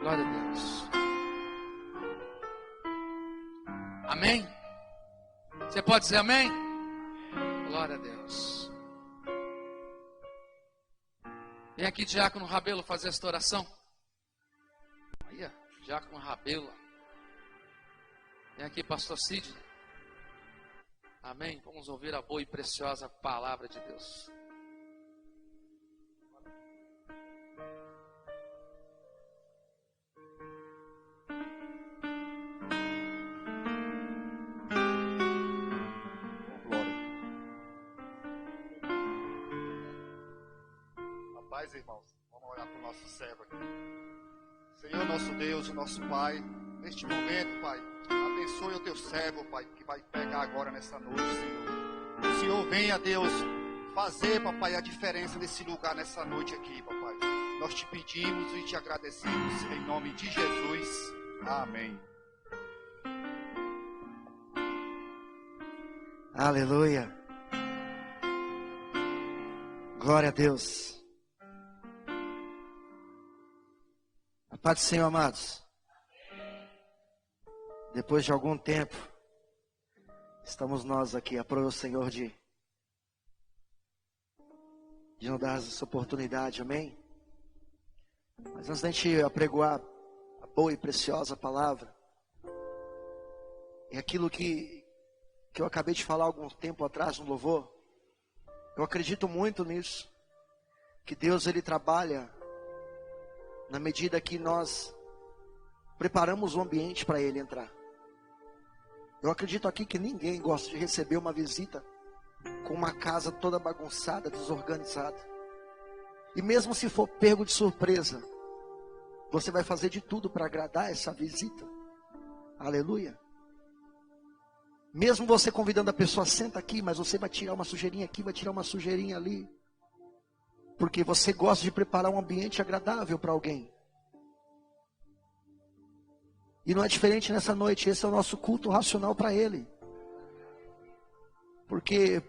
Glória a Deus. Amém? Você pode dizer amém? Glória a Deus. Vem aqui, Diácono Rabelo, fazer esta oração. Aí, Diácono Rabelo. Vem aqui, Pastor Cid. Amém? Vamos ouvir a boa e preciosa palavra de Deus. Paz, irmãos, vamos olhar para o nosso servo aqui. Senhor, nosso Deus, nosso Pai, neste momento, Pai, abençoe o teu servo, Pai, que vai pegar agora nessa noite, Senhor. Que o Senhor venha, Deus, fazer, Papai, a diferença nesse lugar, nessa noite aqui, Papai. Nós te pedimos e te agradecemos, em nome de Jesus. Amém. Aleluia. Glória a Deus. A paz do Senhor, amados. Depois de algum tempo, estamos nós aqui. Aprove o Senhor de nos dar essa oportunidade, amém? Mas antes da gente apregoar a boa e preciosa palavra, é aquilo que eu acabei de falar algum tempo atrás no louvor. Eu acredito muito nisso, que Deus ele trabalha na medida que nós preparamos o ambiente para Ele entrar. Eu acredito aqui que ninguém gosta de receber uma visita com uma casa toda bagunçada, desorganizada. E mesmo se for pego de surpresa, você vai fazer de tudo para agradar essa visita. Aleluia. Mesmo você convidando a pessoa, senta aqui, mas você vai tirar uma sujeirinha aqui, vai tirar uma sujeirinha ali. Porque você gosta de preparar um ambiente agradável para alguém. E não é diferente nessa noite. Esse é o nosso culto racional para Ele. Porque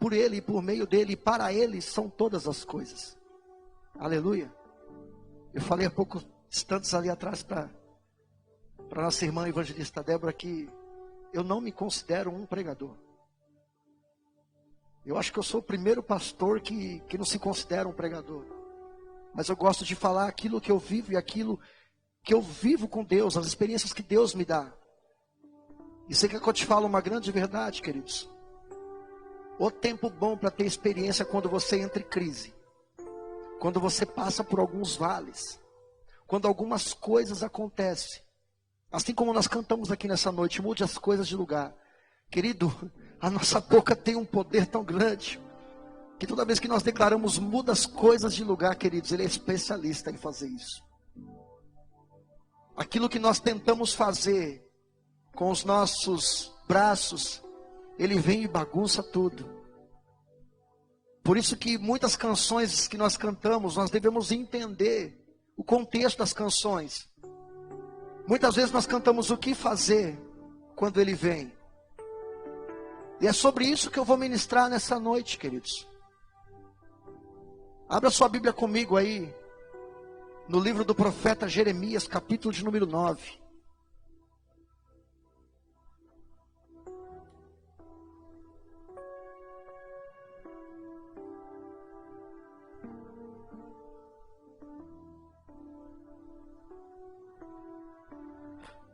por Ele, por meio dEle e para Ele são todas as coisas. Aleluia. Eu falei há poucos instantes ali atrás para nossa irmã evangelista Débora que eu não me considero um pregador. Eu acho que eu sou o primeiro pastor que não se considera um pregador. Mas eu gosto de falar aquilo que eu vivo e aquilo que eu vivo com Deus, as experiências que Deus me dá. E sei que eu te falo uma grande verdade, queridos. O tempo bom para ter experiência é quando você entra em crise. Quando você passa por alguns vales. Quando algumas coisas acontecem. Assim como nós cantamos aqui nessa noite, mude as coisas de lugar. Querido, a nossa boca tem um poder tão grande, que toda vez que nós declaramos muda as coisas de lugar, queridos, Ele é especialista em fazer isso. Aquilo que nós tentamos fazer com os nossos braços, Ele vem e bagunça tudo. Por isso que muitas canções que nós cantamos, nós devemos entender o contexto das canções. Muitas vezes nós cantamos o que fazer quando Ele vem. E é sobre isso que eu vou ministrar nessa noite, queridos. Abra sua Bíblia comigo aí, no livro do profeta Jeremias, capítulo de número 9.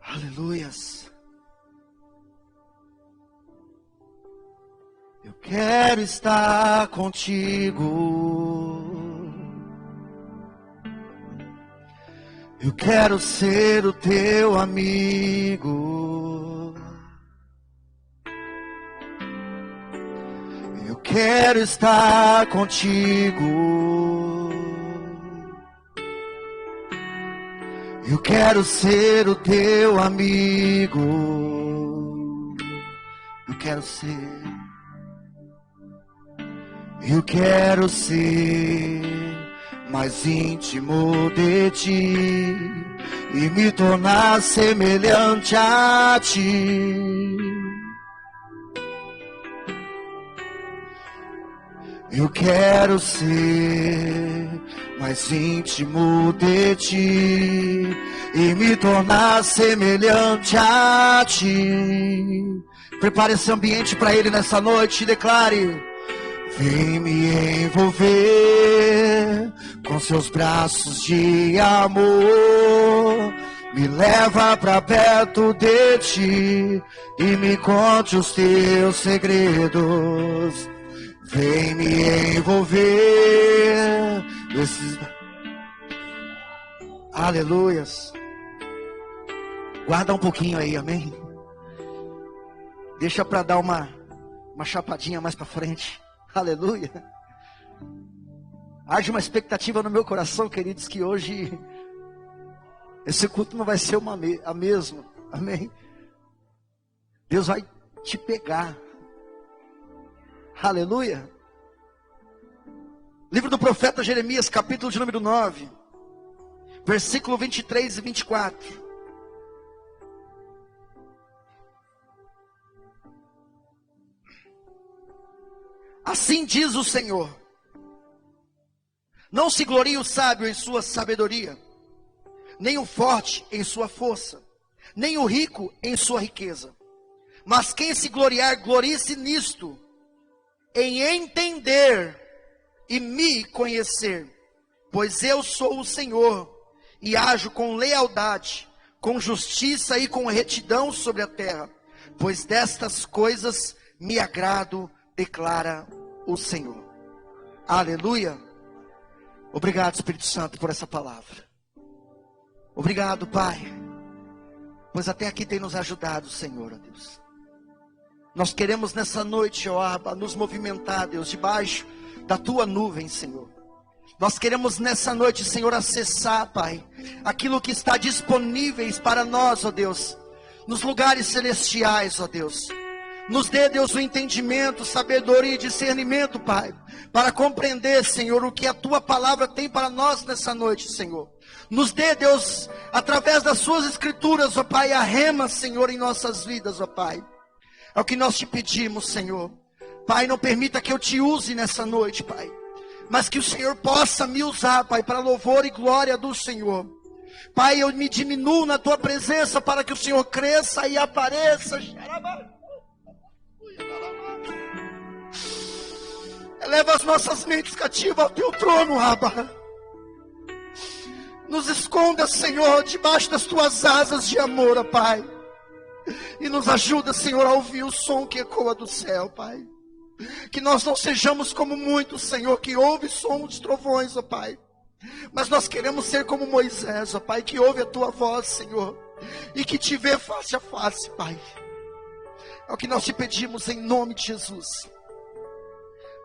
Aleluias. Eu quero estar contigo. Eu quero ser o teu amigo. Eu quero estar contigo. Eu quero ser o teu amigo. Eu quero ser. Eu quero ser mais íntimo de ti e me tornar semelhante a ti. Eu quero ser mais íntimo de ti e me tornar semelhante a ti. Prepare esse ambiente para Ele nessa noite e declare: vem me envolver com seus braços de amor. Me leva pra perto de ti e me conte os teus segredos. Vem me envolver nesses... Aleluias. Guarda um pouquinho aí, amém? Deixa pra dar uma chapadinha mais pra frente. Aleluia. Haja uma expectativa no meu coração, queridos, que hoje esse culto não vai ser a mesma. Amém? Deus vai te pegar. Aleluia. Livro do profeta Jeremias, capítulo de número 9, versículo 23 e 24. Assim diz o Senhor: não se glorie o sábio em sua sabedoria, nem o forte em sua força, nem o rico em sua riqueza. Mas quem se gloriar, glorie-se nisto, em entender e me conhecer, pois eu sou o Senhor, e ajo com lealdade, com justiça e com retidão sobre a terra, pois destas coisas me agrado, declara o Senhor. Aleluia. Obrigado, Espírito Santo, por essa palavra. Obrigado, Pai, pois até aqui tem nos ajudado, Senhor, ó Deus. Nós queremos nessa noite, ó Abba, nos movimentar, Deus, debaixo da Tua nuvem, Senhor. Nós queremos nessa noite, Senhor, acessar, Pai, aquilo que está disponível para nós, ó Deus, nos lugares celestiais, ó Deus. Nos dê, Deus, o entendimento, sabedoria e discernimento, Pai, para compreender, Senhor, o que a Tua palavra tem para nós nessa noite, Senhor. Nos dê, Deus, através das Suas escrituras, ó Pai, a rema, Senhor, em nossas vidas, ó Pai. É o que nós te pedimos, Senhor. Pai, não permita que eu te use nessa noite, Pai, mas que o Senhor possa me usar, Pai, para louvor e glória do Senhor. Pai, eu me diminuo na Tua presença para que o Senhor cresça e apareça. Eleva as nossas mentes cativas ao Teu trono, Abba. Nos esconda, Senhor, debaixo das Tuas asas de amor, ó Pai. E nos ajuda, Senhor, a ouvir o som que ecoa do céu, Pai. Que nós não sejamos como muitos, Senhor, que ouve som dos trovões, ó Pai. Mas nós queremos ser como Moisés, ó Pai, que ouve a Tua voz, Senhor, e que te vê face a face, Pai. É o que nós te pedimos em nome de Jesus.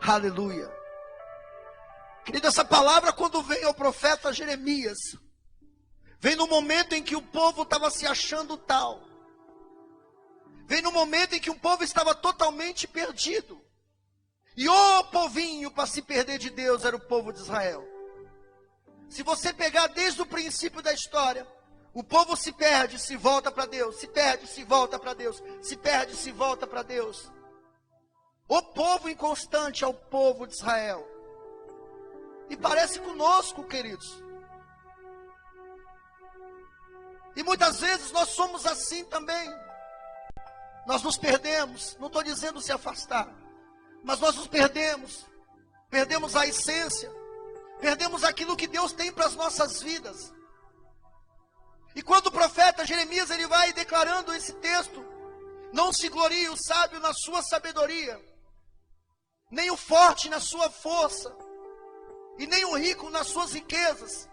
Aleluia. Querido, essa palavra quando vem ao profeta Jeremias, vem no momento em que o povo estava se achando tal. Vem no momento em que o povo estava totalmente perdido. E o povinho para se perder de Deus era o povo de Israel. Se você pegar desde o princípio da história, o povo se perde, se volta para Deus, se perde, se volta para Deus, se perde, se volta para Deus. O povo inconstante é o povo de Israel. E parece conosco, queridos. E muitas vezes nós somos assim também. Nós nos perdemos, não estou dizendo se afastar, mas nós nos perdemos. Perdemos a essência, perdemos aquilo que Deus tem para as nossas vidas. E quando o profeta Jeremias ele vai declarando esse texto: não se glorie o sábio na sua sabedoria, nem o forte na sua força, e nem o rico nas suas riquezas.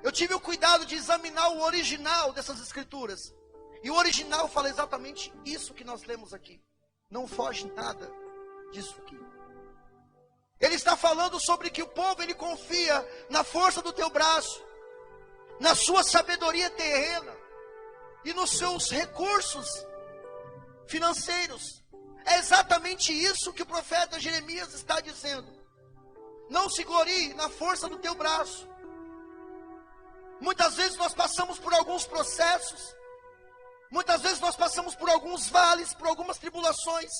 Eu tive o cuidado de examinar o original dessas escrituras. E o original fala exatamente isso que nós lemos aqui. Não foge nada disso aqui. Ele está falando sobre que o povo ele confia na força do teu braço, na sua sabedoria terrena e nos seus recursos financeiros. É exatamente isso que o profeta Jeremias está dizendo. Não se glorie na força do teu braço. Muitas vezes nós passamos por alguns processos Muitas vezes nós passamos por alguns vales, por algumas tribulações,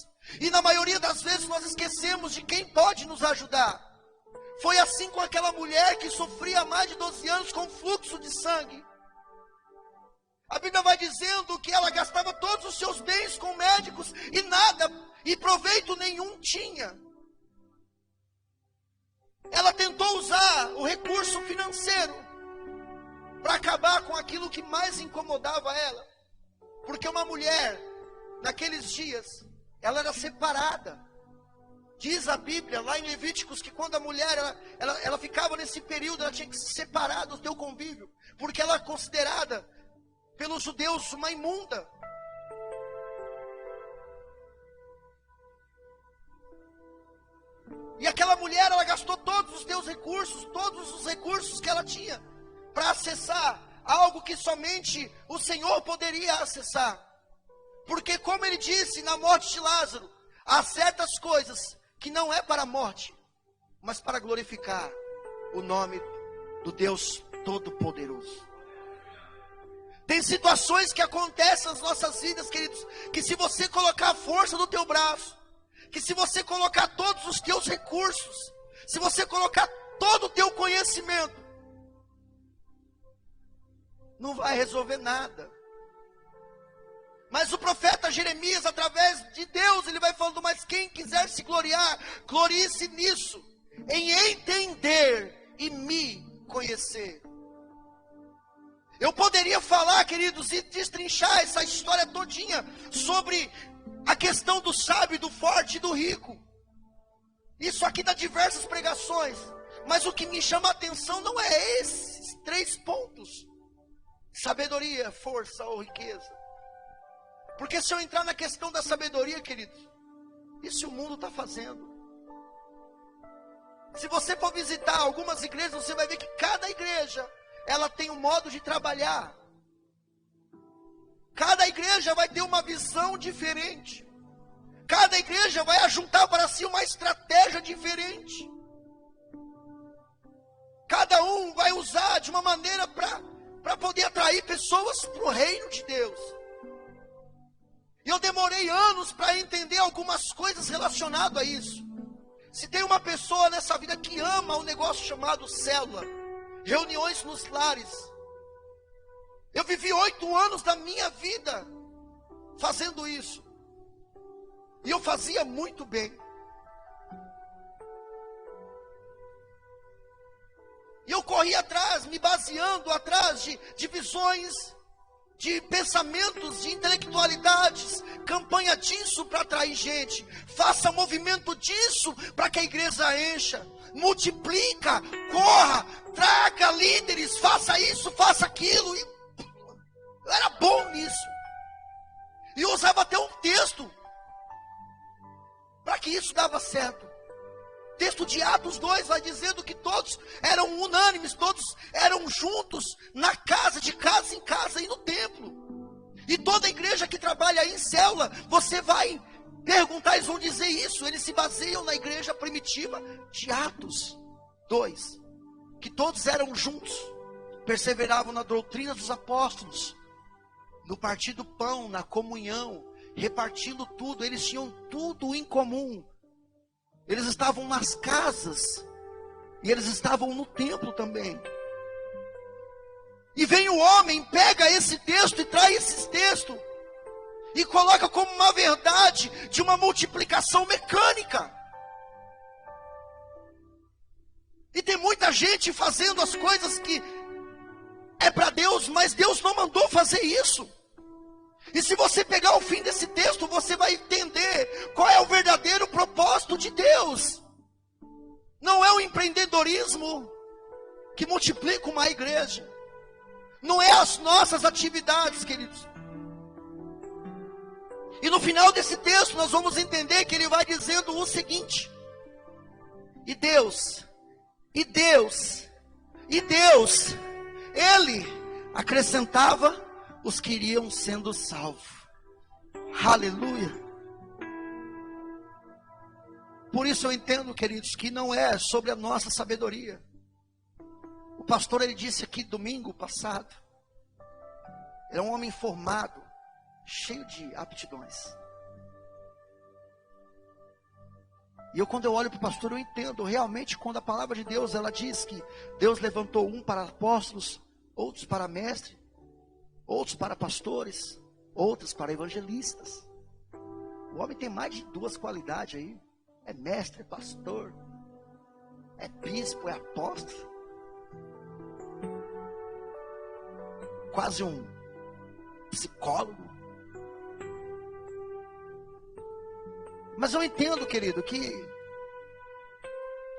e na maioria das vezes nós esquecemos de quem pode nos ajudar. Foi assim com aquela mulher que sofria há mais de 12 anos com fluxo de sangue. A Bíblia vai dizendo que ela gastava todos os seus bens com médicos e nada, e proveito nenhum tinha. Ela tentou usar o recurso financeiro para acabar com aquilo que mais incomodava ela. Porque uma mulher, naqueles dias, ela era separada. Diz a Bíblia, lá em Levíticos, que quando a mulher, ela ficava nesse período, ela tinha que se separar do teu convívio. Porque ela é considerada, pelos judeus, uma imunda. E aquela mulher, ela gastou todos os teus recursos, todos os recursos que ela tinha, para acessar algo que somente o Senhor poderia acessar. Porque como ele disse na morte de Lázaro, há certas coisas que não é para a morte, mas para glorificar o nome do Deus Todo-Poderoso. Tem situações que acontecem nas nossas vidas, queridos, que se você colocar a força do teu braço, que se você colocar todos os teus recursos, se você colocar todo o teu conhecimento, não vai resolver nada. Mas o profeta Jeremias, através de Deus, ele vai falando, mas quem quiser se gloriar, glorie-se nisso, em entender e me conhecer. Eu poderia falar, queridos, e destrinchar essa história todinha sobre a questão do sábio, do forte e do rico. Isso aqui dá diversas pregações. Mas o que me chama a atenção não é esses 3 pontos: sabedoria, força ou riqueza. Porque se eu entrar na questão da sabedoria, queridos, isso o mundo está fazendo. Se você for visitar algumas igrejas, você vai ver que cada igreja, ela tem um modo de trabalhar. Cada igreja vai ter uma visão diferente. Cada igreja vai ajuntar para si uma estratégia diferente. Cada um vai usar de uma maneira para poder atrair pessoas para o reino de Deus. E eu demorei anos para entender algumas coisas relacionadas a isso. Se tem uma pessoa nessa vida que ama o negócio chamado célula, reuniões nos lares. Eu vivi 8 anos da minha vida fazendo isso. E eu fazia muito bem. E eu corri atrás, me baseando atrás de visões, de pensamentos, de intelectualidades. Campanha disso para atrair gente. Faça movimento disso para que a igreja encha. Multiplica, corra, traga líderes, faça isso, faça aquilo. E eu era bom nisso. E eu usava até um texto para que isso dava certo. Texto de Atos 2 vai dizendo que todos eram unânimes, todos eram juntos, na casa, de casa em casa e no templo. E toda igreja que trabalha em célula, você vai perguntar, eles vão dizer isso. Eles se baseiam na igreja primitiva de Atos 2, que todos eram juntos, perseveravam na doutrina dos apóstolos, no partir do pão, na comunhão, repartindo tudo. Eles tinham tudo em comum. Eles estavam nas casas, e eles estavam no templo também. E vem o homem, pega esse texto e traz esse texto, e coloca como uma verdade de uma multiplicação mecânica. E tem muita gente fazendo as coisas que é para Deus, mas Deus não mandou fazer isso. E se você pegar o fim desse texto, você vai entender qual é o verdadeiro propósito de Deus. Não é o empreendedorismo que multiplica uma igreja. Não é as nossas atividades, queridos. E no final desse texto nós vamos entender que ele vai dizendo o seguinte: E Deus, Ele acrescentava os que iriam sendo salvos. Aleluia. Por isso eu entendo, queridos, que não é sobre a nossa sabedoria. O pastor, ele disse aqui domingo passado, era um homem formado, cheio de aptidões. E quando eu olho para o pastor, eu entendo realmente quando a palavra de Deus, ela diz que Deus levantou um para apóstolos, outros para mestres, outros para pastores, outros para evangelistas. O homem tem mais de 2 qualidades aí. É mestre, é pastor, é bispo, é apóstolo. Quase um psicólogo. Mas eu entendo, querido, que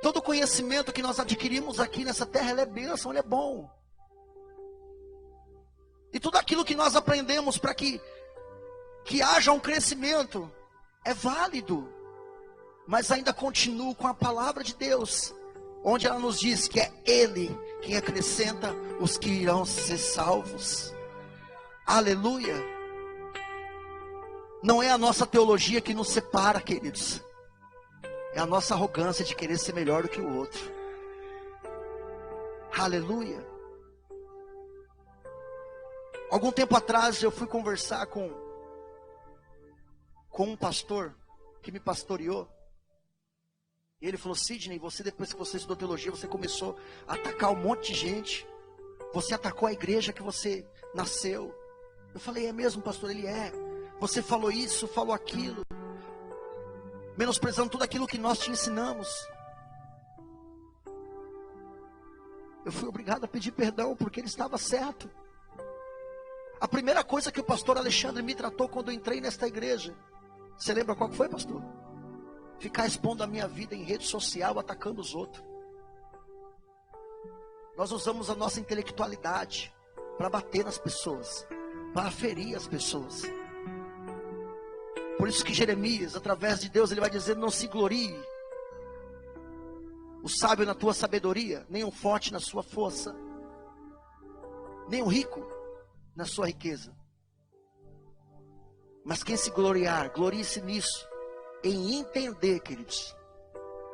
todo conhecimento que nós adquirimos aqui nessa terra, ele é bênção, ele é bom. E tudo aquilo que nós aprendemos para que haja um crescimento, é válido. Mas ainda continuo com a palavra de Deus, onde ela nos diz que é Ele quem acrescenta os que irão ser salvos. Aleluia. Não é a nossa teologia que nos separa, queridos. É a nossa arrogância de querer ser melhor do que o outro. Aleluia. Algum tempo atrás eu fui conversar com um pastor que me pastoreou. E ele falou: Sidney, você, depois que você estudou teologia, você começou a atacar um monte de gente. Você atacou a igreja que você nasceu. Eu falei: é mesmo, pastor? Ele é. Você falou isso, falou aquilo, menosprezando tudo aquilo que nós te ensinamos. Eu fui obrigado a pedir perdão, porque ele estava certo. A primeira coisa que o pastor Alexandre me tratou quando eu entrei nesta igreja, você lembra qual foi, pastor? Ficar expondo a minha vida em rede social, atacando os outros. Nós usamos a nossa intelectualidade para bater nas pessoas, para ferir as pessoas. Por isso que Jeremias, através de Deus, ele vai dizer: não se glorie o sábio na tua sabedoria, nem o forte na sua força, nem o rico na sua riqueza. Mas quem se gloriar, glorie-se nisso, em entender, queridos,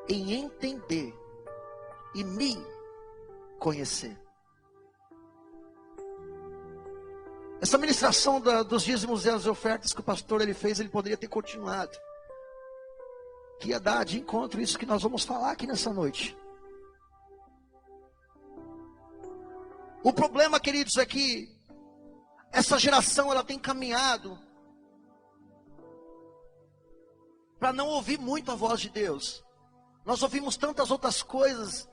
em entender e me conhecer. Essa ministração dos dízimos e as ofertas que o pastor ele fez, ele poderia ter continuado, que ia dar de encontro isso que nós vamos falar aqui nessa noite. O problema, queridos, é que essa geração ela tem caminhado para não ouvir muito a voz de Deus. Nós ouvimos tantas outras coisas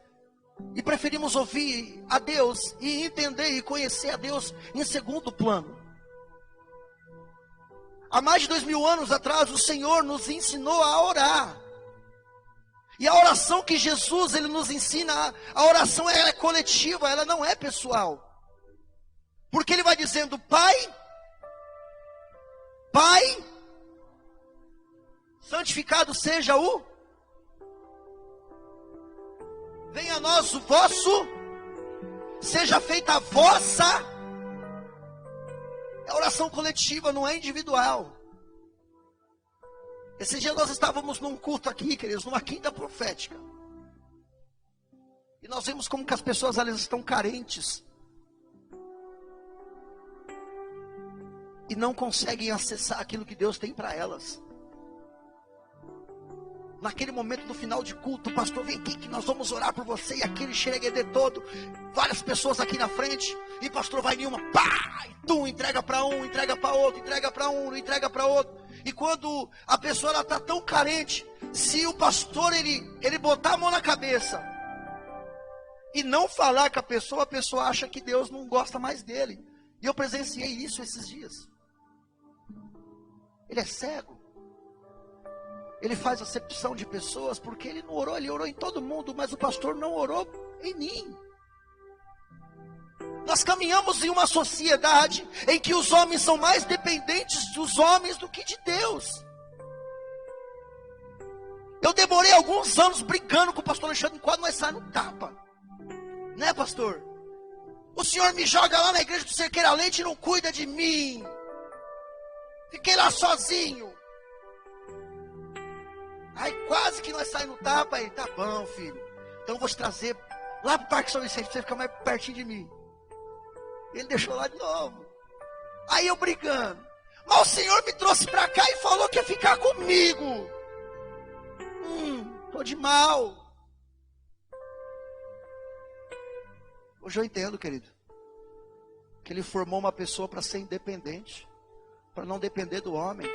e preferimos ouvir a Deus e entender e conhecer a Deus em segundo plano. Há mais de 2000 anos atrás, o Senhor nos ensinou a orar. E a oração que Jesus ele nos ensina, a oração ela é coletiva, ela não é pessoal. Porque ele vai dizendo: Pai, santificado seja o... venha a nós o vosso, seja feita a vossa. É oração coletiva, não é individual. Esse dia nós estávamos num culto aqui, queridos, numa quinta profética. E nós vimos como que as pessoas elas estão carentes. E não conseguem acessar aquilo que Deus tem para elas. Naquele momento do final de culto, o pastor: vem aqui que nós vamos orar por você. E aquele xereguedê todo, várias pessoas aqui na frente. E o pastor vai em uma, pá, e tum, entrega para um, entrega para outro, entrega para um, entrega para outro. E quando a pessoa está tão carente, se o pastor ele botar a mão na cabeça e não falar com a pessoa acha que Deus não gosta mais dele. E eu presenciei isso esses dias. Ele é cego. Ele faz acepção de pessoas porque ele não orou, ele orou em todo mundo, mas o pastor não orou em mim. Nós caminhamos em uma sociedade em que os homens são mais dependentes dos homens do que de Deus. Eu demorei alguns anos brigando com o pastor Alexandre, quando nós saímos no tapa. Né, pastor? O senhor me joga lá na igreja do Cerqueira Leite e não cuida de mim. Fiquei lá sozinho. Aí quase que nós saímos no tapa. Aí, tá bom, filho, então eu vou te trazer lá pro Parque São Vicente, pra você ficar mais pertinho de mim. Ele deixou lá de novo. Aí eu brigando. Mas o Senhor me trouxe para cá e falou que ia ficar comigo. Tô de mal. Hoje eu entendo, querido, que Ele formou uma pessoa para ser independente, para não depender do homem.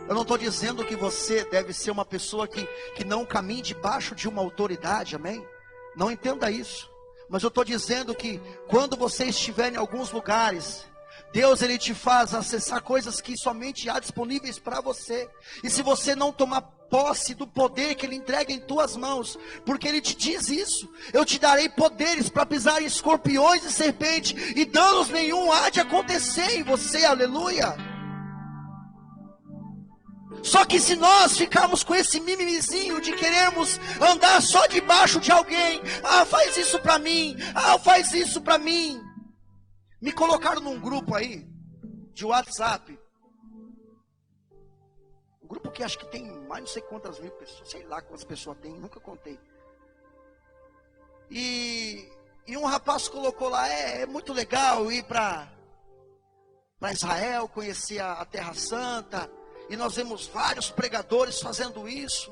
Eu não estou dizendo que você deve ser uma pessoa que não caminhe debaixo de uma autoridade, amém? Não entenda isso. Mas eu estou dizendo que quando você estiver em alguns lugares, Deus Ele te faz acessar coisas que somente há disponíveis para você. E se você não tomar posse do poder que Ele entrega em tuas mãos, porque Ele te diz isso: eu te darei poderes para pisar em escorpiões e serpentes, e danos nenhum há de acontecer em você, aleluia. Só que se nós ficarmos com esse mimimizinho de queremos andar só debaixo de alguém, faz isso para mim, faz isso para mim. Me colocaram num grupo aí, de WhatsApp, um grupo que acho que tem mais não sei quantas mil pessoas, sei lá quantas pessoas tem, nunca contei. E um rapaz colocou lá, é muito legal ir para Israel, conhecer a Terra Santa. E nós vemos vários pregadores fazendo isso,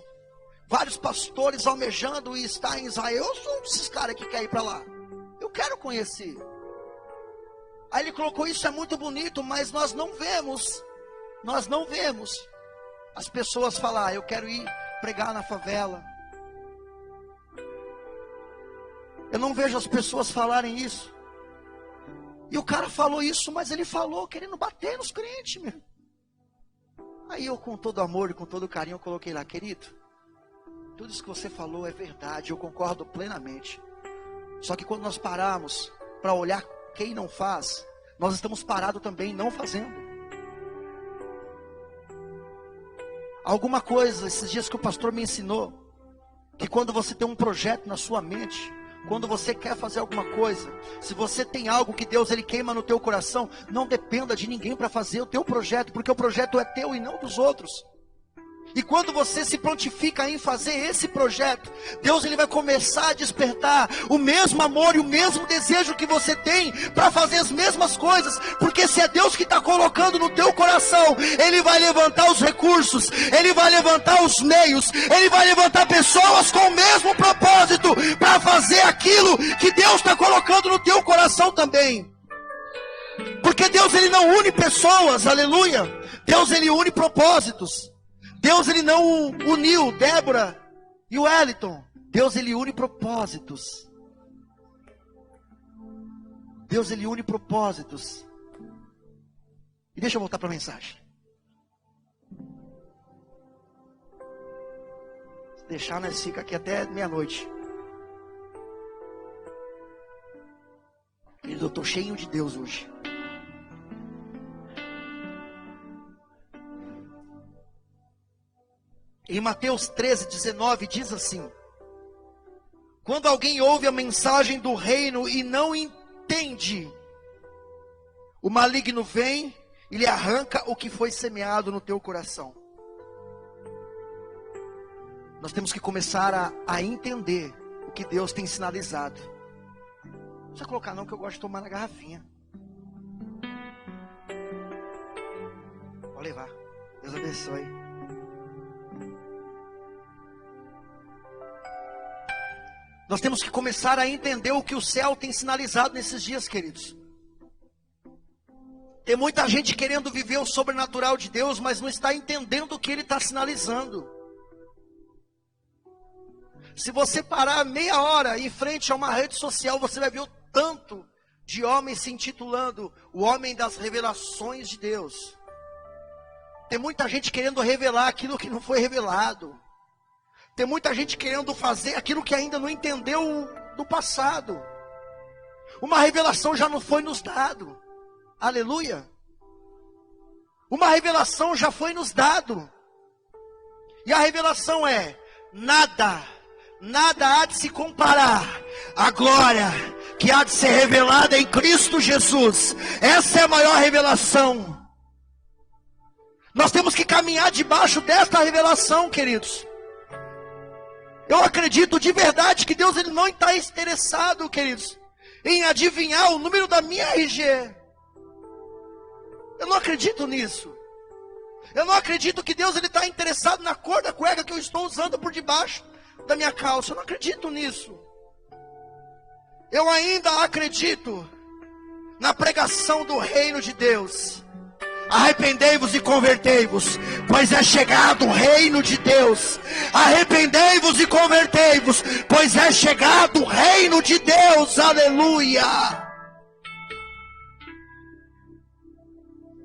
vários pastores almejando e estar em Israel. Eu sou um desses caras que quer ir para lá, eu quero conhecer. Aí ele colocou: isso é muito bonito, mas nós não vemos as pessoas falar: eu quero ir pregar na favela. Eu não vejo as pessoas falarem isso. E o cara falou isso, mas ele falou querendo bater nos crentes, meu. Aí eu, com todo amor e com todo carinho, eu coloquei lá: querido, tudo isso que você falou é verdade, eu concordo plenamente. Só que quando nós paramos para olhar quem não faz, nós estamos parados também não fazendo. Alguma coisa, esses dias que o pastor me ensinou, que quando você tem um projeto na sua mente, quando você quer fazer alguma coisa, se você tem algo que Deus Ele queima no teu coração, não dependa de ninguém para fazer o teu projeto, porque o projeto é teu e não dos outros. E quando você se prontifica em fazer esse projeto, Deus Ele vai começar a despertar o mesmo amor e o mesmo desejo que você tem para fazer as mesmas coisas. Porque se é Deus que está colocando no teu coração, Ele vai levantar os recursos, Ele vai levantar os meios, Ele vai levantar pessoas com o mesmo propósito para fazer aquilo que Deus está colocando no teu coração também. Porque Deus Ele não une pessoas, aleluia. Deus Ele une propósitos. Deus Ele não uniu Débora e o Wellington. Deus Ele une propósitos. Deus Ele une propósitos. E deixa eu voltar para a mensagem. Se deixar, nós fica aqui até meia-noite. Eu estou cheio de Deus hoje. Em Mateus 13:19 diz assim: quando alguém ouve a mensagem do reino e não entende, o maligno vem e lhe arranca o que foi semeado no teu coração. Nós temos que começar a entender o que Deus tem sinalizado. Não precisa colocar não, que eu gosto de tomar na garrafinha. Pode levar. Deus abençoe. Nós temos que começar a entender o que o céu tem sinalizado nesses dias, queridos. Tem muita gente querendo viver o sobrenatural de Deus, mas não está entendendo o que Ele está sinalizando. Se você parar meia hora em frente a uma rede social, você vai ver o tanto de homens se intitulando o homem das revelações de Deus. Tem muita gente querendo revelar aquilo que não foi revelado. Tem muita gente querendo fazer aquilo que ainda não entendeu do passado. Uma revelação já não foi nos dado. Aleluia. Uma revelação já foi nos dado. E a revelação é: nada há de se comparar à glória que há de ser revelada em Cristo Jesus. Essa é a maior revelação. Nós temos que caminhar debaixo desta revelação, queridos. Eu acredito de verdade que Deus ele não está interessado, queridos, em adivinhar o número da minha RG. Eu não acredito nisso. Eu não acredito que Deus está interessado na cor da cueca que eu estou usando por debaixo da minha calça. Eu não acredito nisso. Eu ainda acredito na pregação do reino de Deus. Arrependei-vos e convertei-vos, pois é chegado o reino de Deus. Arrependei-vos e convertei-vos, pois é chegado o reino de Deus. Aleluia.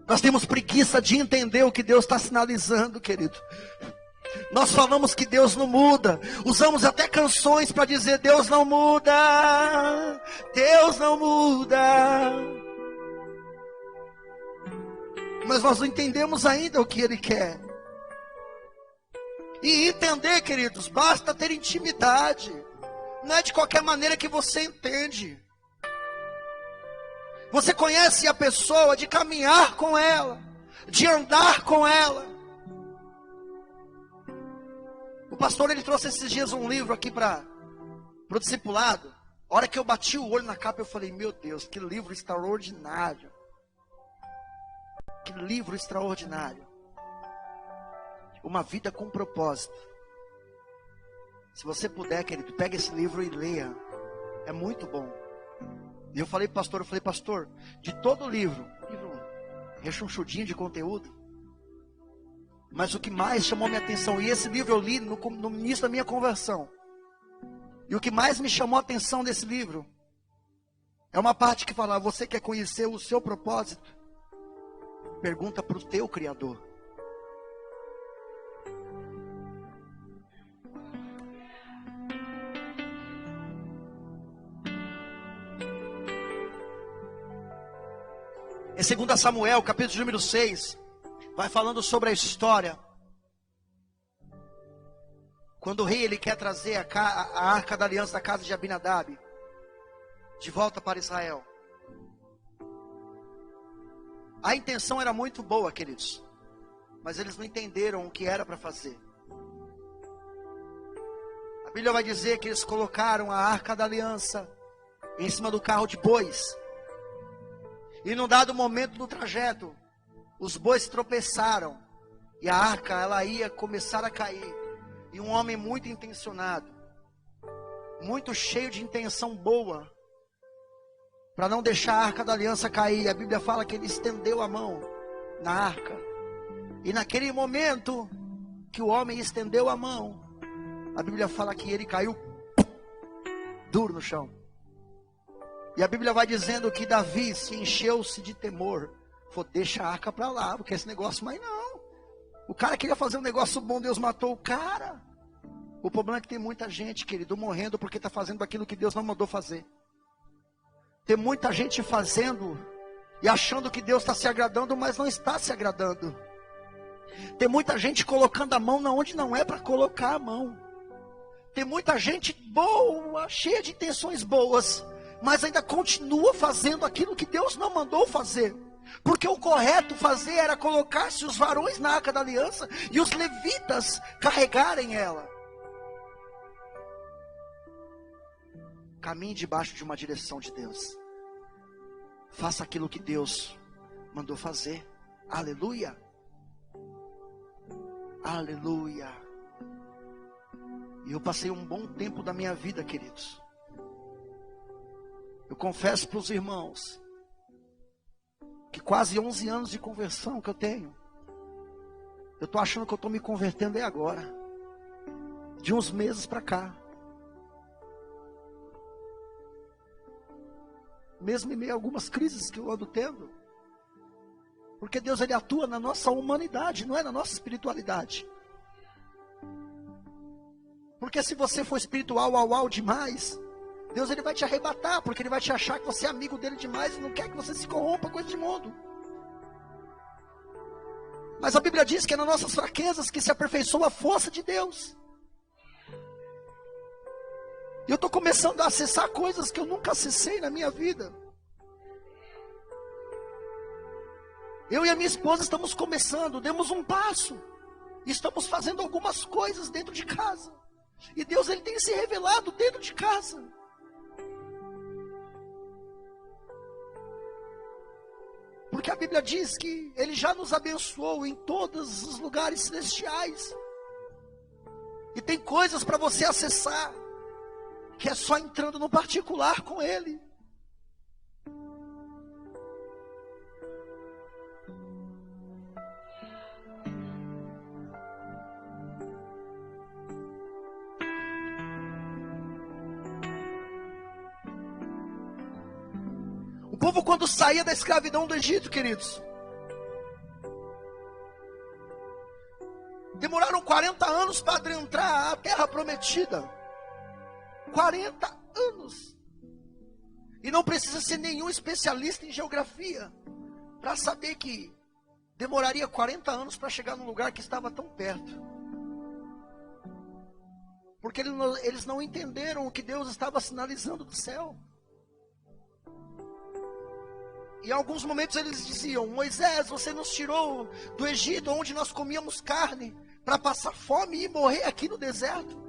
Nós temos preguiça de entender o que Deus está sinalizando, querido. Nós falamos que Deus não muda. Usamos até canções para dizer: Deus não muda. Deus não muda. Mas nós não entendemos ainda o que Ele quer. E entender, queridos, basta ter intimidade. Não é de qualquer maneira que você entende. Você conhece a pessoa de caminhar com ela, de andar com ela. O pastor, ele trouxe esses dias um livro aqui para o discipulado. A hora que eu bati o olho na capa, eu falei: meu Deus, que livro extraordinário. Que livro extraordinário. Uma vida com propósito. Se você puder, querido, pega esse livro e leia. É muito bom. E eu falei pro pastor, pastor, de todo o livro rechonchudinho de conteúdo, mas o que mais chamou minha atenção, e esse livro eu li no início da minha conversão, e o que mais me chamou a atenção desse livro, é uma parte que fala: você quer conhecer o seu propósito? Pergunta para o teu Criador. Em 2 Samuel, capítulo número 6, vai falando sobre a história. Quando o rei ele quer trazer a arca da aliança da casa de Abinadab de volta para Israel. A intenção era muito boa, queridos, mas eles não entenderam o que era para fazer. A Bíblia vai dizer que eles colocaram a arca da aliança em cima do carro de bois. E num dado momento do trajeto, os bois tropeçaram e a arca ela ia começar a cair. E um homem muito intencionado, muito cheio de intenção boa, para não deixar a arca da aliança cair, a Bíblia fala que ele estendeu a mão na arca. E naquele momento que o homem estendeu a mão, a Bíblia fala que ele caiu duro no chão. E a Bíblia vai dizendo que Davi se encheu-se de temor. Falou: deixa a arca para lá, porque esse negócio, mas não. O cara queria fazer um negócio bom, Deus matou o cara. O problema é que tem muita gente, querido, morrendo porque está fazendo aquilo que Deus não mandou fazer. Tem muita gente fazendo e achando que Deus está se agradando, mas não está se agradando. Tem muita gente colocando a mão onde não é para colocar a mão. Tem muita gente boa, cheia de intenções boas, mas ainda continua fazendo aquilo que Deus não mandou fazer. Porque o correto fazer era colocar-se os varões na arca da aliança e os levitas carregarem ela. Caminhe debaixo de uma direção de Deus. Faça aquilo que Deus mandou fazer. Aleluia. Aleluia. E eu passei um bom tempo da minha vida, queridos. Eu confesso para os irmãos que quase 11 anos de conversão que eu tenho, eu estou achando que eu estou me convertendo agora, de uns meses para cá. Mesmo em meio a algumas crises que eu ando tendo, porque Deus ele atua na nossa humanidade, não é na nossa espiritualidade. Porque se você for espiritual demais, Deus ele vai te arrebatar, porque ele vai te achar que você é amigo dele demais e não quer que você se corrompa com este mundo. Mas a Bíblia diz que é nas nossas fraquezas que se aperfeiçoa a força de Deus. E eu estou começando a acessar coisas que eu nunca acessei na minha vida. Eu e a minha esposa estamos começando, demos um passo. Estamos fazendo algumas coisas dentro de casa. E Deus ele tem se revelado dentro de casa. Porque a Bíblia diz que Ele já nos abençoou em todos os lugares celestiais. E tem coisas para você acessar, que é só entrando no particular com Ele. O povo, quando saía da escravidão do Egito, queridos, demoraram 40 anos para adentrar a terra prometida. 40 anos. E não precisa ser nenhum especialista em geografia para saber que demoraria 40 anos para chegar num lugar que estava tão perto. Porque eles não entenderam o que Deus estava sinalizando do céu. Em alguns momentos eles diziam: Moisés, você nos tirou do Egito, onde nós comíamos carne, para passar fome e morrer aqui no deserto.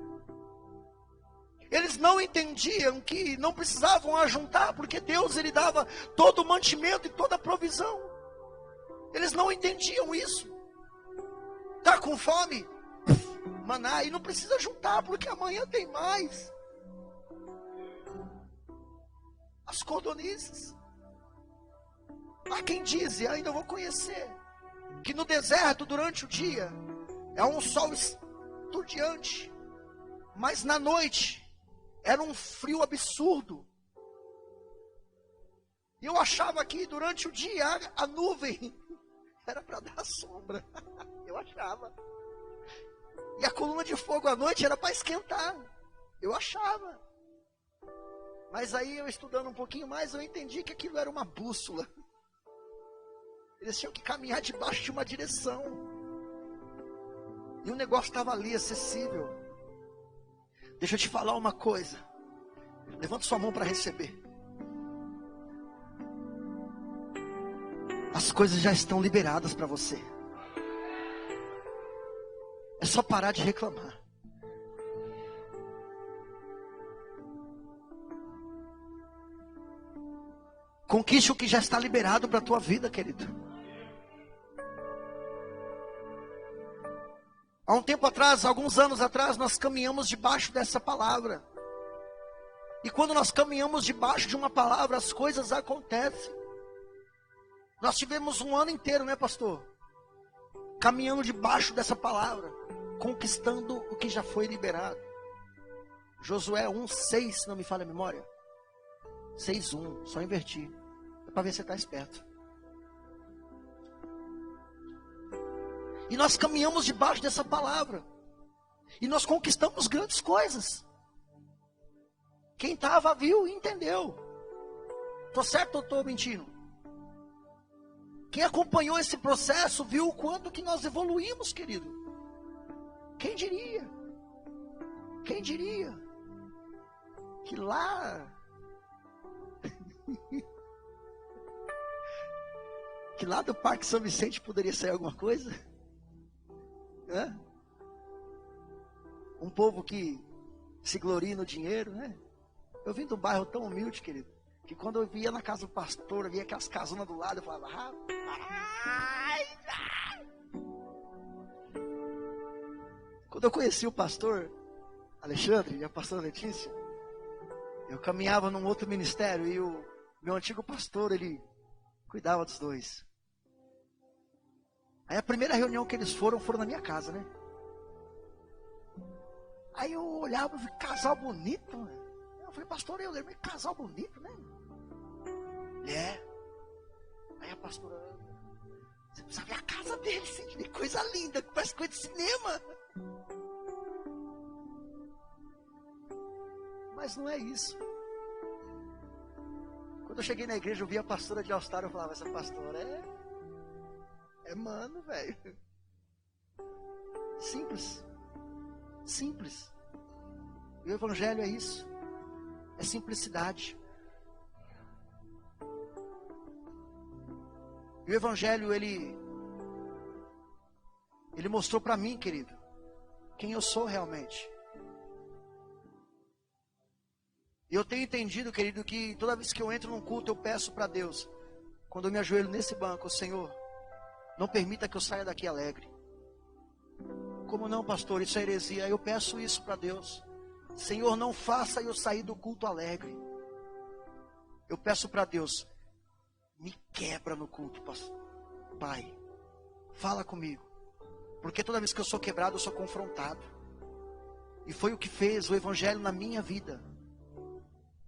Eles não entendiam que não precisavam ajuntar, porque Deus, Ele dava todo o mantimento e toda a provisão. Eles não entendiam isso. Está com fome? Maná, e não precisa juntar, porque amanhã tem mais. As codornizes. Há quem diz, e ainda vou conhecer, que no deserto, durante o dia, é um sol esturdiante, mas na noite, era um frio absurdo. E eu achava que durante o dia, a nuvem era para dar sombra. Eu achava. E a coluna de fogo à noite era para esquentar. Eu achava. Mas aí, eu estudando um pouquinho mais, eu entendi que aquilo era uma bússola. Eles tinham que caminhar debaixo de uma direção. E o negócio estava ali, acessível. Deixa eu te falar uma coisa. Levanta sua mão para receber. As coisas já estão liberadas para você. É só parar de reclamar. Conquiste o que já está liberado para a tua vida, querido. Há um tempo atrás, alguns anos atrás, nós caminhamos debaixo dessa palavra. E quando nós caminhamos debaixo de uma palavra, as coisas acontecem. Nós tivemos um ano inteiro, né, pastor? Caminhando debaixo dessa palavra, conquistando o que já foi liberado. Josué 1:6, se não me falha a memória. 6:1, só inverti. É para ver se você está esperto. E nós caminhamos debaixo dessa palavra. E nós conquistamos grandes coisas. Quem estava viu e entendeu. Estou certo ou estou mentindo? Quem acompanhou esse processo viu o quanto que nós evoluímos, querido. Quem diria? Quem diria? Que lá... que lá do Parque São Vicente poderia sair alguma coisa? Um povo que se gloria no dinheiro, né? Eu vim de um bairro tão humilde, querido, que quando eu via na casa do pastor, eu via aquelas casonas do lado, eu falava: rapaz! Quando eu conheci o pastor Alexandre e a pastora Letícia, eu caminhava num outro ministério e o meu antigo pastor, ele cuidava dos dois. Aí a primeira reunião que eles foram na minha casa, né? Aí eu olhava e falei: casal bonito, né? Eu falei: pastor, eu lembro, casal bonito, né? É. Aí a pastora: você precisa ver a casa deles, que coisa linda, que parece coisa de cinema. Mas não é isso. Quando eu cheguei na igreja, eu vi a pastora de All-Star, eu falava: essa pastora é mano, velho. Simples. Simples. E o evangelho é isso. É simplicidade. E o evangelho, ele mostrou para mim, querido, quem eu sou realmente. E eu tenho entendido, querido, que toda vez que eu entro num culto, eu peço para Deus: quando eu me ajoelho nesse banco, Senhor, não permita que eu saia daqui alegre. Como não, pastor? Isso é heresia. Eu peço isso para Deus. Senhor, não faça eu sair do culto alegre. Eu peço para Deus, me quebra no culto, pastor. Pai, fala comigo. Porque toda vez que eu sou quebrado, eu sou confrontado. E foi o que fez o evangelho na minha vida.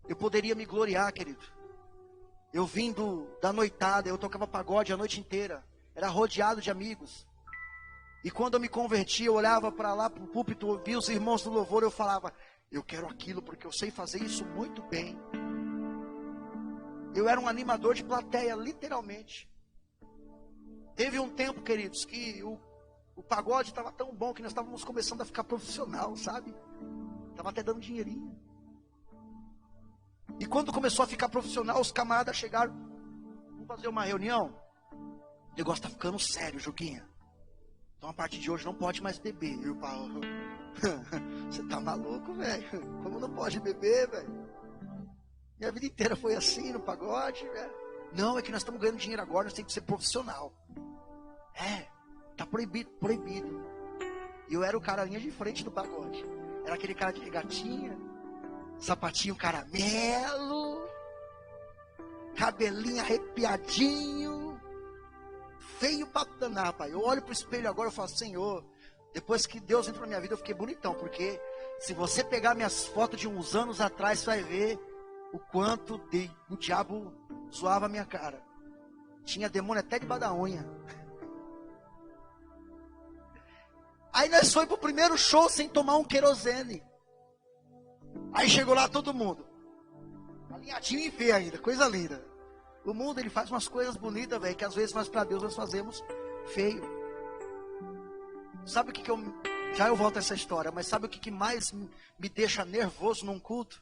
Eu poderia me gloriar, querido. Eu vindo da noitada, eu tocava pagode a noite inteira. Era rodeado de amigos. E quando eu me converti, eu olhava para lá, para o púlpito, ouvia os irmãos do louvor, eu falava, eu quero aquilo porque eu sei fazer isso muito bem. Eu era um animador de plateia, literalmente. Teve um tempo, queridos, que o pagode estava tão bom que nós estávamos começando a ficar profissional, sabe? Estava até dando dinheirinho. E quando começou a ficar profissional, os camaradas chegaram, vamos fazer uma reunião. O negócio está ficando sério, Juquinha. Então a partir de hoje não pode mais beber. E o Paulo, você tá maluco, velho? Como não pode beber, velho? Minha vida inteira foi assim no pagode, velho. Não, é que nós estamos ganhando dinheiro agora, nós temos que ser profissional. É, tá proibido, proibido. E eu era o cara linha de frente do pagode. Era aquele cara de regatinha, sapatinho caramelo, cabelinho arrepiadinho. Feio pra danar, pai. Eu olho pro espelho agora e falo, Senhor, depois que Deus entrou na minha vida, eu fiquei bonitão. Porque se você pegar minhas fotos de uns anos atrás, você vai ver o quanto o diabo zoava a minha cara. Tinha demônio até debaixo da unha. Aí nós fomos pro primeiro show sem tomar um querosene. Aí chegou lá todo mundo. Alinhadinho e feio ainda, coisa linda. O mundo, ele faz umas coisas bonitas, velho, que às vezes nós para Deus nós fazemos feio. Sabe o que eu... Já eu volto a essa história, mas sabe o que mais me deixa nervoso num culto?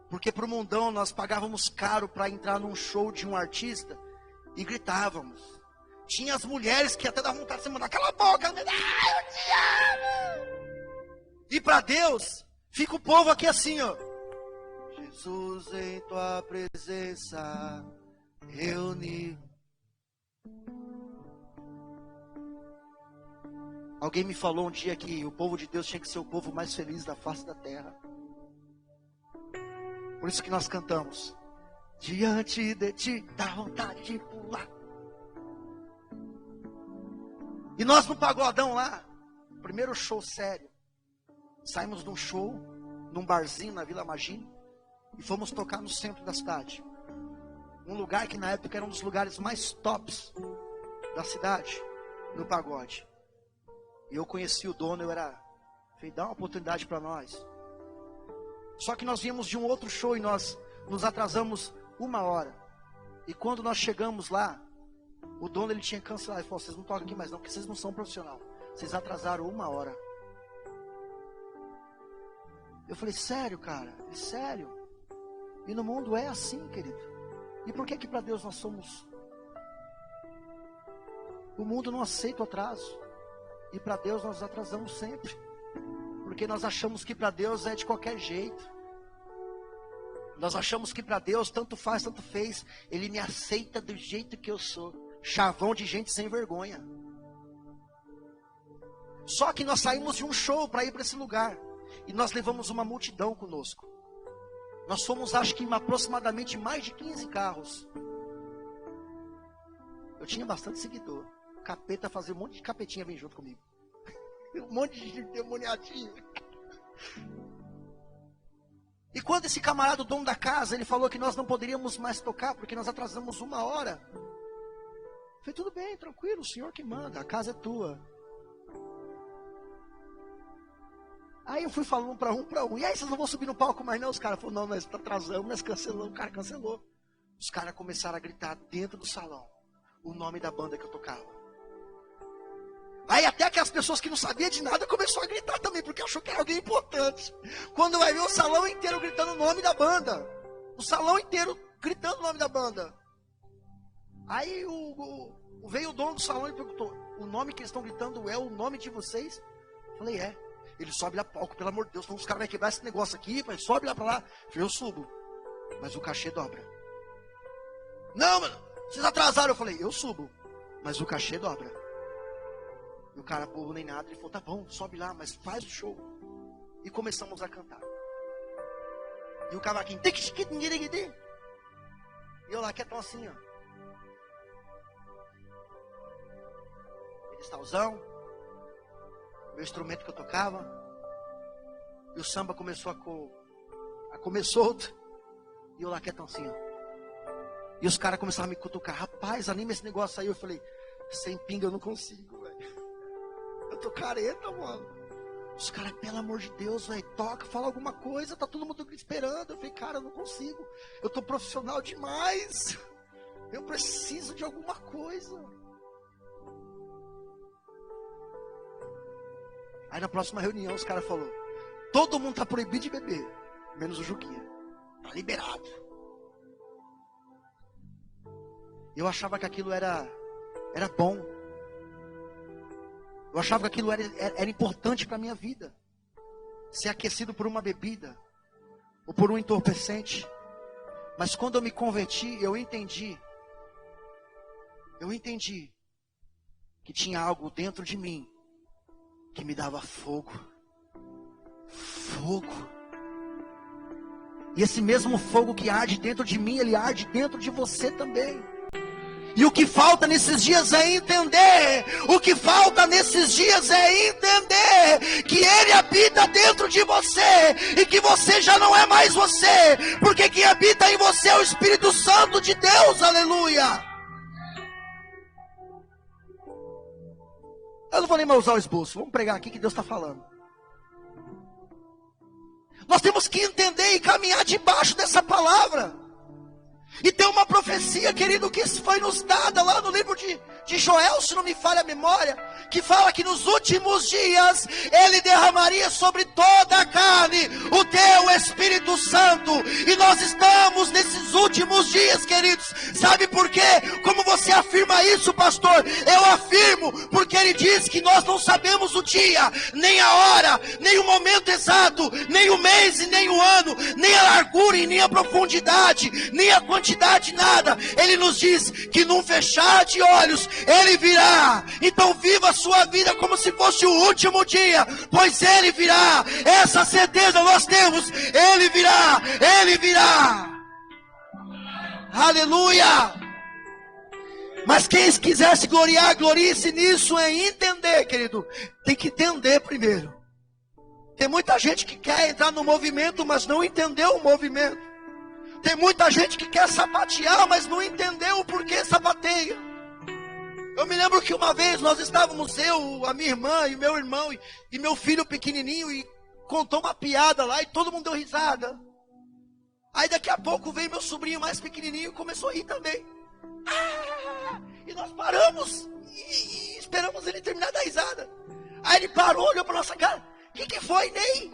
Porque pro mundão nós pagávamos caro para entrar num show de um artista e gritávamos. Tinha as mulheres que até davam vontade de se mandar, cala a boca, eu te amo! E para Deus, fica o povo aqui assim, ó. Jesus, em tua presença, reuni. Alguém me falou um dia que o povo de Deus tinha que ser o povo mais feliz da face da terra. Por isso que nós cantamos. Diante de ti, dá vontade de pular. E nós no pagodão lá, primeiro show sério. Saímos de um show, num barzinho na Vila Magine. E fomos tocar no centro da cidade. Um lugar que na época era um dos lugares mais tops da cidade, no pagode. E eu conheci o dono, falei, dá uma oportunidade para nós. Só que nós viemos de um outro show e nós nos atrasamos 1 hora. E quando nós chegamos lá, o dono ele tinha cancelado. Ele falou, vocês não tocam aqui mais não, porque vocês não são profissional. Vocês atrasaram 1 hora. Eu falei, sério, cara? É sério? E no mundo é assim, querido. E por que para Deus nós somos? O mundo não aceita o atraso. E para Deus nós atrasamos sempre. Porque nós achamos que para Deus é de qualquer jeito. Nós achamos que para Deus tanto faz, tanto fez. Ele me aceita do jeito que eu sou. Chavão de gente sem vergonha. Só que nós saímos de um show para ir para esse lugar. E nós levamos uma multidão conosco. Nós fomos, acho que aproximadamente mais de 15 carros. Eu tinha bastante seguidor. O capeta fazia um monte de capetinha vir junto comigo. Um monte de demoniadinho. E quando esse camarada, o dono da casa, ele falou que nós não poderíamos mais tocar, porque nós atrasamos 1 hora. Eu falei, tudo bem, tranquilo, o senhor que manda, a casa é tua. Aí eu fui falando para um. E aí, vocês não vão subir no palco mais não? Os caras falaram, não, nós atrasamos, nós cancelamos. O cara cancelou. Os caras começaram a gritar dentro do salão o nome da banda que eu tocava. Aí até que as pessoas que não sabiam de nada começaram a gritar também, porque achou que era alguém importante. Quando vai ver o salão inteiro gritando o nome da banda. O salão inteiro gritando o nome da banda. Aí veio o dono do salão e perguntou, o nome que eles estão gritando é o nome de vocês? Eu falei, é. Ele sobe lá palco, pelo amor de Deus, os caras vão quebrar esse negócio aqui, sobe lá pra lá. Eu falei, eu subo, mas o cachê dobra. Não, mano, vocês atrasaram. Eu falei, eu subo, mas o cachê dobra. E o cara, bobo nem nada, ele falou, tá bom, sobe lá, mas faz o show. E começamos a cantar. E o cavaquinho, e eu lá quietão assim, ó. Pedestalzão, meu instrumento que eu tocava. E o samba começou a comer solto. E eu lá quietão assim, ó. E os caras começaram a me cutucar. Rapaz, anima esse negócio aí. Eu falei, sem pinga eu não consigo, velho. Eu tô careta, mano. Os caras, pelo amor de Deus, velho, toca, fala alguma coisa, tá todo mundo esperando. Eu falei, cara, eu não consigo. Eu tô profissional demais. Eu preciso de alguma coisa. Aí na próxima reunião os caras falaram, todo mundo tá proibido de beber, menos o Juquinha. Tá liberado. Eu achava que aquilo era bom. Eu achava que aquilo era importante para a minha vida. Ser aquecido por uma bebida. Ou por um entorpecente. Mas quando eu me converti, eu entendi. Que tinha algo dentro de mim. Que me dava fogo. Fogo. E esse mesmo fogo que arde dentro de mim, ele arde dentro de você também. E o que falta nesses dias é entender. O que falta nesses dias é entender que Ele habita dentro de você e que você já não é mais você, porque quem habita em você é o Espírito Santo de Deus. Aleluia. Eu não vou nem mais usar o esboço. Vamos pregar aqui que Deus está falando. Nós temos que entender e caminhar debaixo dessa palavra. E tem uma profecia, querido, que foi nos dada lá no livro de Joel, se não me falha a memória, que fala que nos últimos dias Ele derramaria sobre toda a carne o teu Espírito Santo. E nós estamos nesses últimos dias, queridos. Sabe por quê? Como você afirma isso, pastor? Eu afirmo porque Ele diz que nós não sabemos o dia, nem a hora, nem o momento exato, nem o mês e nem o ano, nem a largura e nem a profundidade, nem a quantidade, nada. Ele nos diz que num fechar de olhos Ele virá. Então viva a sua vida como se fosse o último dia, pois Ele virá. Essa certeza nós temos. Ele virá, Ele virá. Aleluia. Mas quem quiser se gloriar, glorie-se nisso, em entender, querido. Tem que entender primeiro. Tem muita gente que quer entrar no movimento, mas não entendeu o movimento. Tem muita gente que quer sapatear, mas não entendeu o porquê sapateia. Eu me lembro que uma vez nós estávamos, eu, a minha irmã e meu irmão e meu filho pequenininho, e contou uma piada lá e todo mundo deu risada. Aí daqui a pouco veio meu sobrinho mais pequenininho e começou a rir também. E nós paramos e esperamos ele terminar da risada. Aí ele parou, olhou para nossa cara. O que foi, Ney?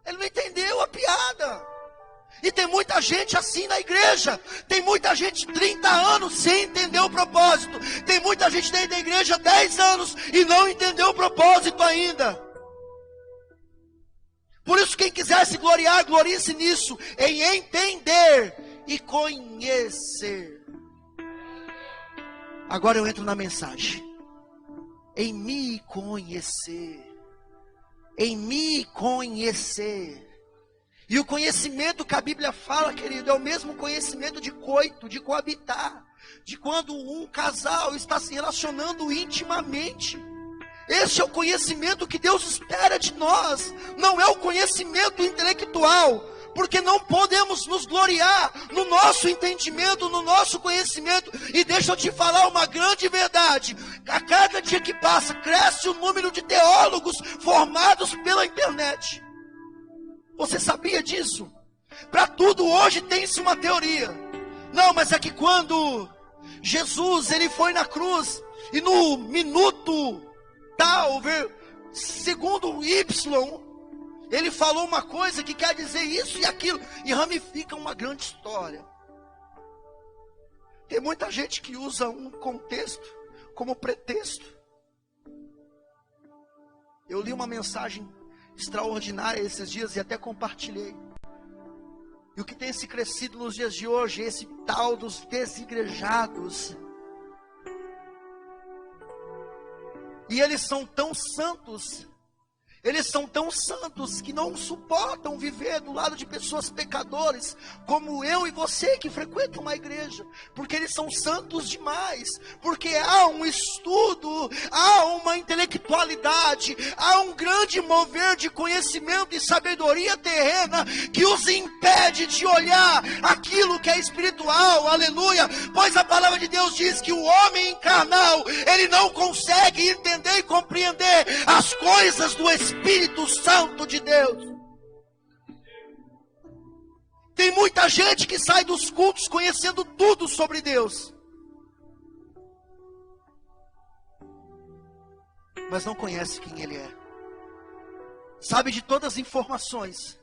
Ele não entendeu a piada. E tem muita gente assim na igreja. Tem muita gente 30 anos sem entender o propósito. Tem muita gente dentro da igreja 10 anos e não entendeu o propósito ainda. Por isso quem quiser se gloriar, glorie-se nisso, em entender e conhecer. Agora eu entro na mensagem. Em me conhecer. Em me conhecer. E o conhecimento que a Bíblia fala, querido, é o mesmo conhecimento de coito, de coabitar, de quando um casal está se relacionando intimamente. Esse é o conhecimento que Deus espera de nós, não é o conhecimento intelectual, porque não podemos nos gloriar no nosso entendimento, no nosso conhecimento. E deixa eu te falar uma grande verdade: a cada dia que passa, cresce o número de teólogos formados pela internet. Você sabia disso? Para tudo hoje tem-se uma teoria. Não, mas é que quando Jesus ele foi na cruz e no minuto tal, segundo Y, ele falou uma coisa que quer dizer isso e aquilo, e ramifica uma grande história. Tem muita gente que usa um contexto como pretexto. Eu li uma mensagem extraordinária esses dias e até compartilhei. E E o que tem se crescido nos dias de hoje é esse tal dos desigrejados. E eles são tão santos, que não suportam viver do lado de pessoas pecadores, como eu e você que frequentam uma igreja, porque eles são santos demais, porque há um estudo, há uma intelectualidade, há um grande mover de conhecimento e sabedoria terrena, que os impede de olhar aquilo que é espiritual, aleluia, pois a palavra de Deus diz que o homem carnal, ele não consegue entender e compreender as coisas do Espírito Santo de Deus. Tem muita gente que sai dos cultos conhecendo tudo sobre Deus, mas não conhece quem Ele é. Sabe de todas as informações,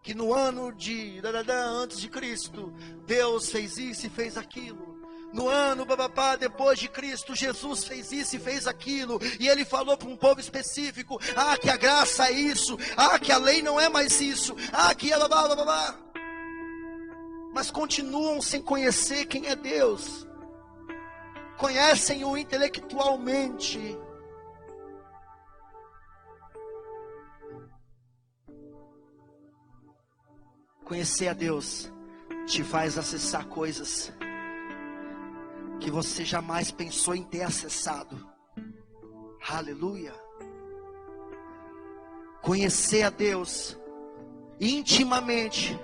que no ano de antes de Cristo, Deus fez isso e fez aquilo. No ano, depois de Cristo, Jesus fez isso e fez aquilo. E Ele falou para um povo específico. Que a graça é isso. Que a lei não é mais isso. Que é Mas continuam sem conhecer quem é Deus. Conhecem-o intelectualmente. Conhecer a Deus te faz acessar coisas que você jamais pensou em ter acessado. Aleluia. Conhecer a Deus intimamente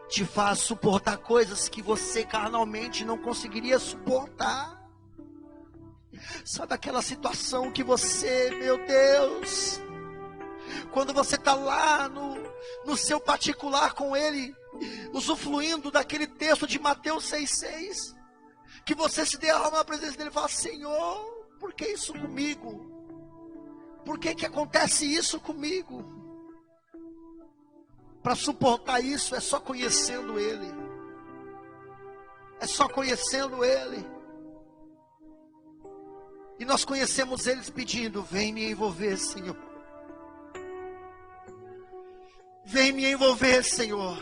te faz suportar coisas que você carnalmente não conseguiria suportar. Sabe aquela situação que você, meu Deus, quando você está lá no seu particular com Ele, usufruindo daquele texto de Mateus 6,6, que você se derrama na presença dele e fala: Senhor, por que isso comigo? Por que acontece isso comigo? Para suportar isso é só conhecendo Ele. É só conhecendo Ele. E nós conhecemos eles pedindo: vem me envolver, Senhor. Vem me envolver, Senhor.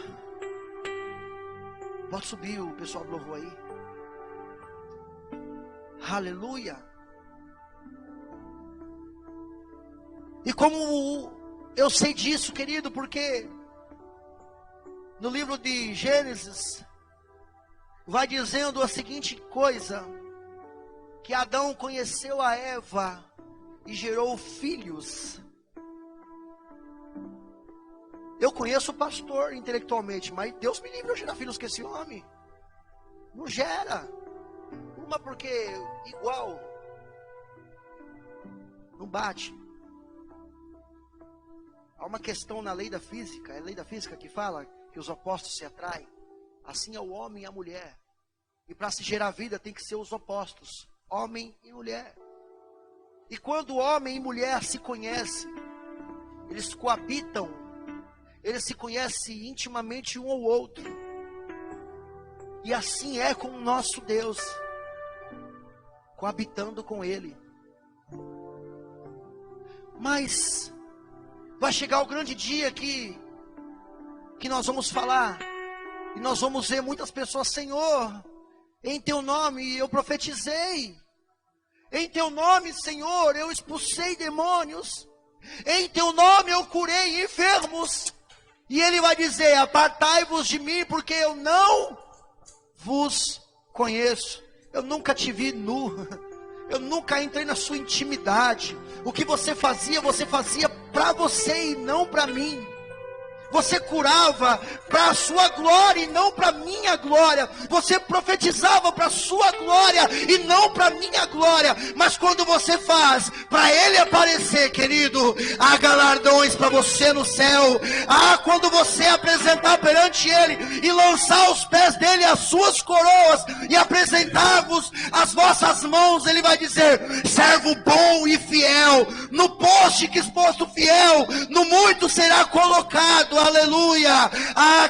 Pode subir o pessoal do louvor aí. Aleluia. E como eu sei disso, querido, porque no livro de Gênesis vai dizendo a seguinte coisa: que Adão conheceu a Eva e gerou filhos. Eu conheço o pastor intelectualmente, mas Deus me livre de gerar filhos com esse homem. Não gera. Uma porque igual não bate. Há uma questão na lei da física, é a lei da física que fala que os opostos se atraem. Assim é o homem e a mulher. E para se gerar vida tem que ser os opostos, homem e mulher. E quando homem e mulher se conhecem, eles coabitam, eles se conhecem intimamente um ao outro. E assim é com o nosso Deus, coabitando com Ele. Mas vai chegar o grande dia que nós vamos falar, e nós vamos ver muitas pessoas: Senhor, em Teu nome eu profetizei, em Teu nome, Senhor, eu expulsei demônios, em Teu nome eu curei enfermos. E Ele vai dizer: apartai-vos de mim, porque eu não vos conheço. Eu nunca te vi nu, eu nunca entrei na sua intimidade. O que você fazia para você e não para mim. Você curava para a sua glória e não para a minha glória. Você profetizava para a sua glória e não para a minha glória. Mas quando você faz para Ele aparecer, querido, há galardões para você no céu. Quando você apresentar perante Ele e lançar aos pés dEle as suas coroas e apresentar-vos as vossas mãos, Ele vai dizer: servo bom e fiel. No poste que exposto fiel, no muito será colocado. Aleluia.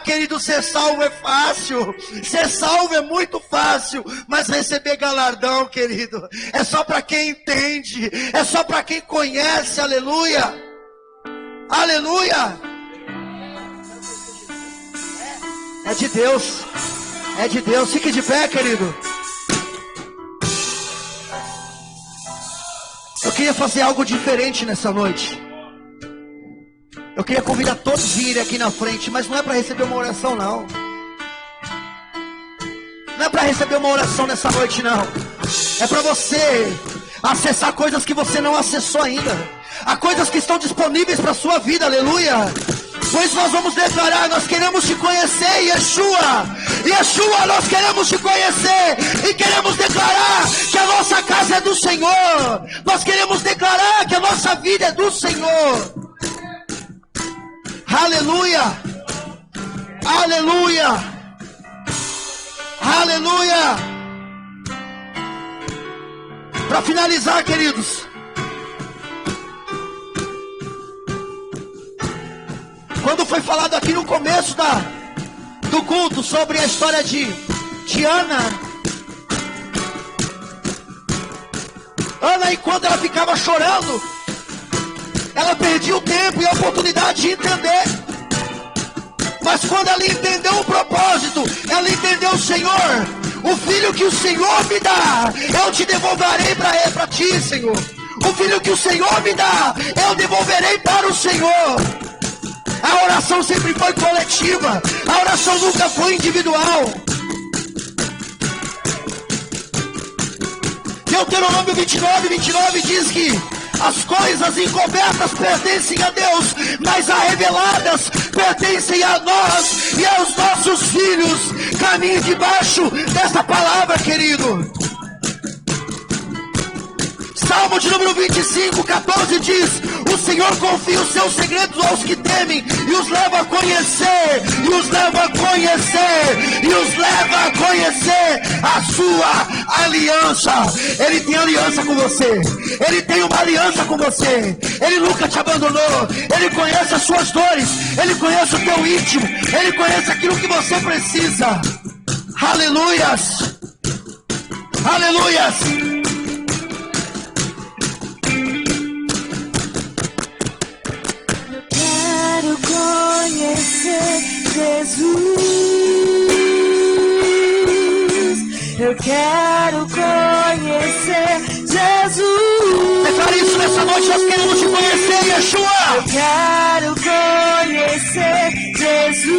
Querido, ser salvo é fácil, ser salvo é muito fácil, mas receber galardão, querido, é só para quem entende, é só para quem conhece. Aleluia. Aleluia. É de Deus. É de Deus. Fique de pé, querido. Eu queria fazer algo diferente nessa noite. Eu queria convidar todos a irem aqui na frente, mas não é para receber uma oração, não. Não é para receber uma oração nessa noite, não. É para você acessar coisas que você não acessou ainda. Há coisas que estão disponíveis para a sua vida, aleluia. Pois nós vamos declarar, nós queremos te conhecer, Yeshua. Yeshua, nós queremos te conhecer. E queremos declarar que a nossa casa é do Senhor. Nós queremos declarar que a nossa vida é do Senhor. Aleluia. Aleluia. Aleluia. Para finalizar, queridos, quando foi falado aqui no começo do culto sobre a história de Ana, enquanto ela ficava chorando, ela perdia o tempo e a oportunidade de entender. Mas quando ela entendeu o propósito, ela entendeu o Senhor. O filho que o Senhor me dá, eu te devolverei para ti, Senhor. O filho que o Senhor me dá, eu devolverei para o Senhor. A oração sempre foi coletiva. A oração nunca foi individual. Deuteronômio 29 diz que as coisas encobertas pertencem a Deus, mas as reveladas pertencem a nós e aos nossos filhos. Caminhe debaixo dessa palavra, querido. Salmo de número 25:14 diz: o Senhor confia os seus segredos aos que temem e os leva a conhecer, e os leva a conhecer, e os leva a conhecer a sua aliança. Ele tem aliança com você. Ele tem uma aliança com você. Ele nunca te abandonou. Ele conhece as suas dores. Ele conhece o teu íntimo. Ele conhece aquilo que você precisa. Aleluias. Aleluias. Conhecer Jesus, eu quero conhecer Jesus. Declare isso nessa noite, nós queremos te conhecer, Yeshua. Eu quero conhecer Jesus,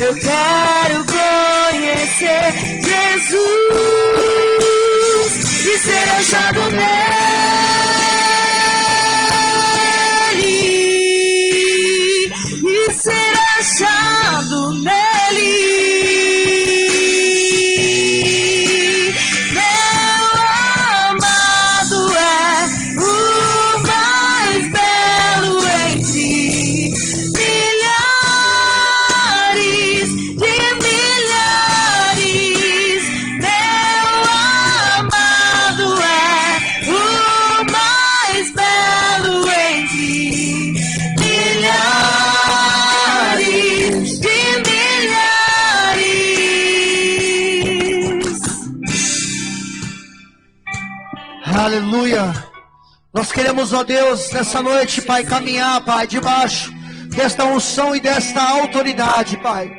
eu quero conhecer Jesus e ser achado nele. Ser achado nele, meu amado é o mais belo em ti. Milhares de milhares, meu amado é o mais belo em ti. Aleluia. Nós queremos, ó Deus, nessa noite, Pai, caminhar, Pai, debaixo desta unção e desta autoridade, Pai.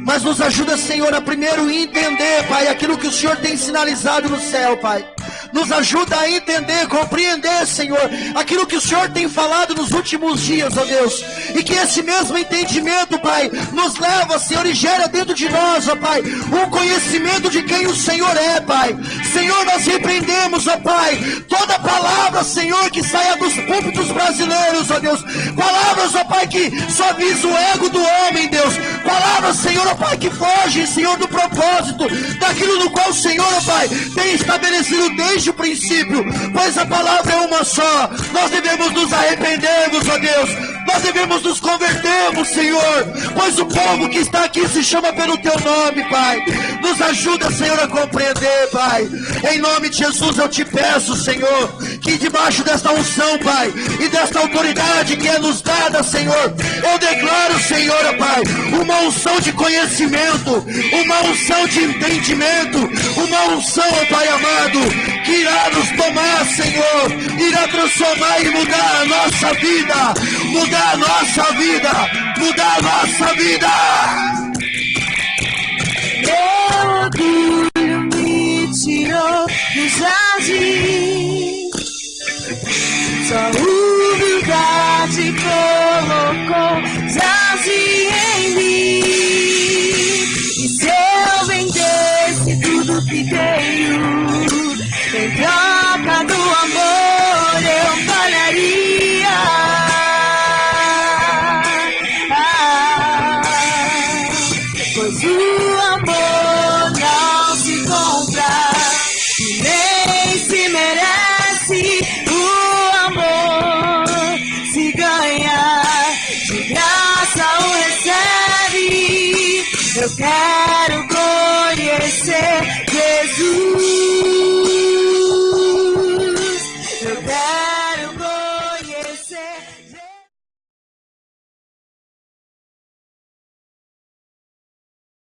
Mas nos ajuda, Senhor, a primeiro entender, Pai, aquilo que o Senhor tem sinalizado no céu, Pai. Nos ajuda a entender, compreender, Senhor, aquilo que o Senhor tem falado nos últimos dias, ó Deus. E que esse mesmo entendimento, Pai, nos leva, Senhor, e gera dentro de nós, ó Pai, um conhecimento de quem o Senhor é, Pai. Senhor, nós repreendemos, ó Pai, toda palavra, Senhor, que saia dos púlpitos brasileiros, ó Deus. Palavras, ó Pai, que só visa o ego do homem, Deus. Palavras, Senhor, ó Pai, que fogem, Senhor, do propósito, daquilo no qual o Senhor, ó Pai, tem estabelecido desde o princípio, pois a palavra é uma só. Nós devemos nos arrependermos, ó Deus. Nós devemos nos convertermos, Senhor, pois o povo que está aqui se chama pelo Teu nome, Pai. Nos ajuda, Senhor, a compreender, Pai. Em nome de Jesus eu te peço, Senhor, que debaixo desta unção, Pai, e desta autoridade que é nos dada, Senhor, eu declaro, Senhor, ó Pai, uma unção de conhecimento, uma unção de entendimento, uma unção, ó Pai amado, que irá nos tomar, Senhor, irá transformar e mudar a nossa vida, mudar mudar a nossa vida, mudar a nossa vida. Meu orgulho me tirou do jardim, sua humildade colocou jardim em mim. E se eu vendesse tudo que tenho em troca do amor, eu falaria. Pois o amor não se compra, nem se merece. O amor se ganha, de graça o recebe. Eu quero